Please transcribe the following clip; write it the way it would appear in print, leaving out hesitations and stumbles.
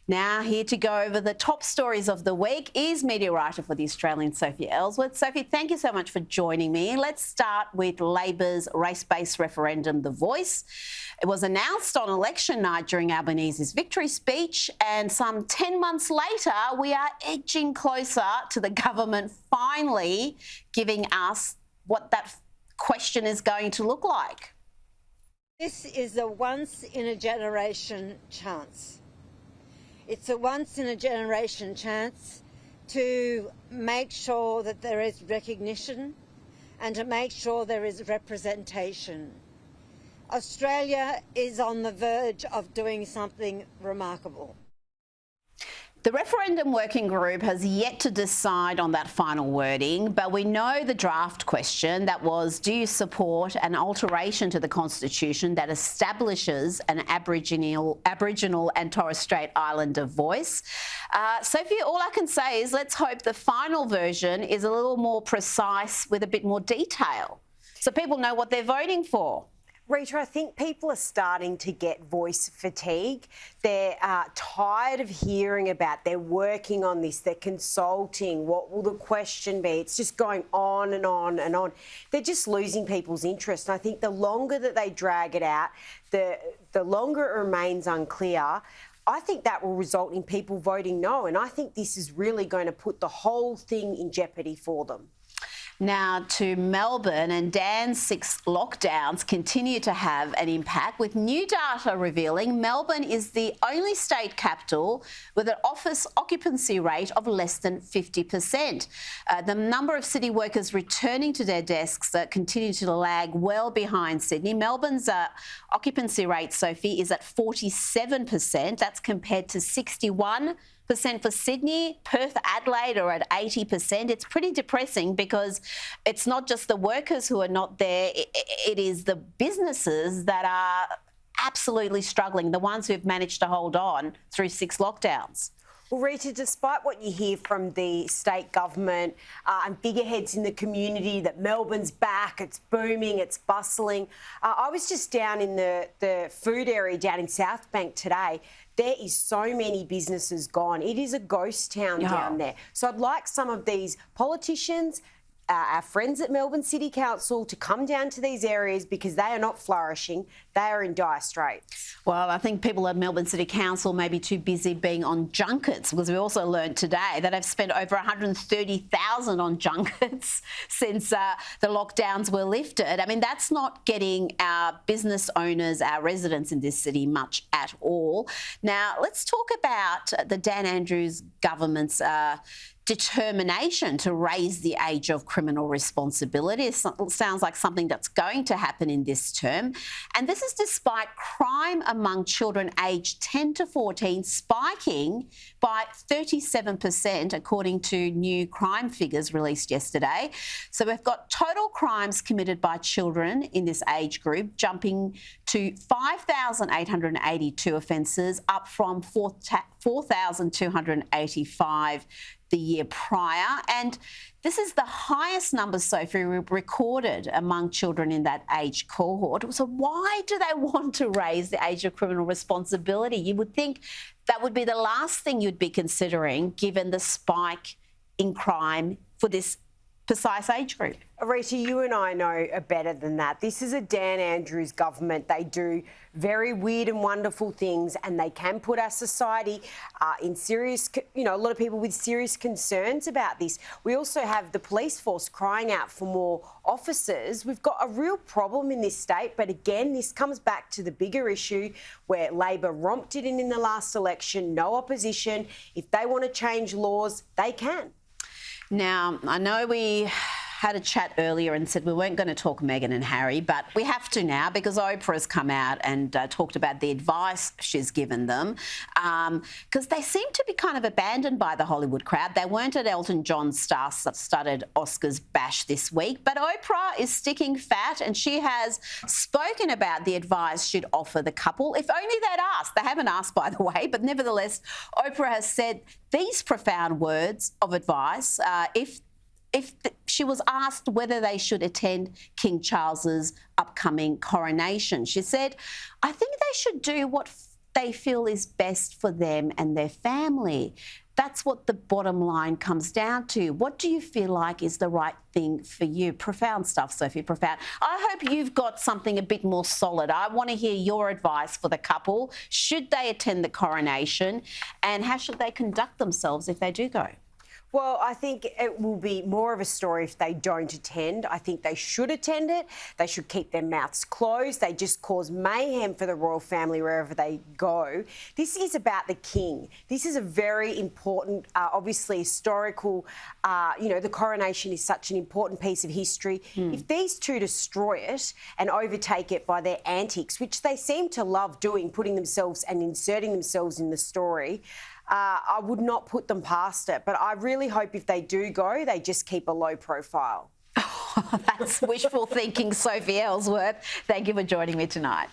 Now, here to go over the top stories of the week is media writer for The Australian, Sophie Elsworth. Sophie, thank you so much for joining me. Let's start with Labor's race-based referendum, The Voice. It was announced on election night during Albanese's victory speech, and some 10 months later, we are edging closer to the government finally giving us what that question is going to look like. This is a once-in-a-generation chance. It's a once-in-a-generation chance to make sure that there is recognition and to make sure there is representation. Australia is on the verge of doing something remarkable. The referendum working group has yet to decide on that final wording, but we know the draft question that was, do you support an alteration to the Constitution that establishes an Aboriginal and Torres Strait Islander voice? Sophie, all I can say is let's hope the final version is a little more precise with a bit more detail so people know what they're voting for. Rita, I think people are starting to get voice fatigue. They're tired of hearing about, they're working on this, they're consulting, what will the question be? It's just going on and on and on. They're just losing people's interest. And I think the longer that they drag it out, the longer it remains unclear. I think that will result in people voting no. And I think this is really going to put the whole thing in jeopardy for them. Now to Melbourne, and Dan's 6 lockdowns continue to have an impact, with new data revealing Melbourne is the only state capital with an office occupancy rate of less than 50%. The number of city workers returning to their desks continue to lag well behind Sydney. Melbourne's occupancy rate, Sophie, is at 47%. That's compared to 61% for Sydney. Perth, Adelaide are at 80%. It's pretty depressing because it's not just the workers who are not there, it is the businesses that are absolutely struggling, the ones who've managed to hold on through 6 lockdowns. Well, Rita, despite what you hear from the state government and figureheads in the community that Melbourne's back, it's booming, it's bustling, I was just down in the food area down in South Bank today. There is so many businesses gone. It is a ghost town down there. So I'd like some of these politicians, our friends at Melbourne City Council, to come down to these areas because they are not flourishing. They are in dire straits. Well, I think people at Melbourne City Council may be too busy being on junkets, because we also learned today that they've spent over $130,000 on junkets since the lockdowns were lifted. I mean, that's not getting our business owners, our residents in this city much at all. Now, let's talk about the Dan Andrews government's determination to raise the age of criminal responsibility. It sounds like something that's going to happen in this term. And this is despite crime among children aged 10 to 14 spiking by 37%, according to new crime figures released yesterday. So we've got total crimes committed by children in this age group jumping to 5,882 offences, up from 4,285 the year prior. And this is the highest number, Sophie, recorded among children in that age cohort. So why do they want to raise the age of criminal responsibility? You would think that would be the last thing you'd be considering, given the spike in crime for this precise age group. Rita, you and I know better than that. This is a Dan Andrews government. They do very weird and wonderful things, and they can put our society in serious, a lot of people with serious concerns about this. We also have the police force crying out for more officers. We've got a real problem in this state, but again, this comes back to the bigger issue where Labor romped it in the last election, no opposition. If they want to change laws, they can. Now, I know we had a chat earlier and said we weren't going to talk Meghan and Harry, but we have to now because Oprah has come out and talked about the advice she's given them, because they seem to be kind of abandoned by the Hollywood crowd. They weren't at Elton John's star-studded Oscars bash this week, but Oprah is sticking fat and she has spoken about the advice she'd offer the couple. If only they'd asked. They haven't asked, by the way, but nevertheless, Oprah has said these profound words of advice she was asked whether they should attend King Charles's upcoming coronation. She said, I think they should do what they feel is best for them and their family. That's what the bottom line comes down to. What do you feel like is the right thing for you? Profound stuff, Sophie, profound. I hope you've got something a bit more solid. I want to hear your advice for the couple. Should they attend the coronation, and how should they conduct themselves if they do go? Well, I think it will be more of a story if they don't attend. I think they should attend it. They should keep their mouths closed. They just cause mayhem for the royal family wherever they go. This is about the king. This is a very important, obviously historical, the coronation is such an important piece of history. If these two destroy it and overtake it by their antics, which they seem to love doing, putting themselves and inserting themselves in the story, I would not put them past it. But I really hope if they do go, they just keep a low profile. That's wishful thinking, Sophie Elsworth. Thank you for joining me tonight.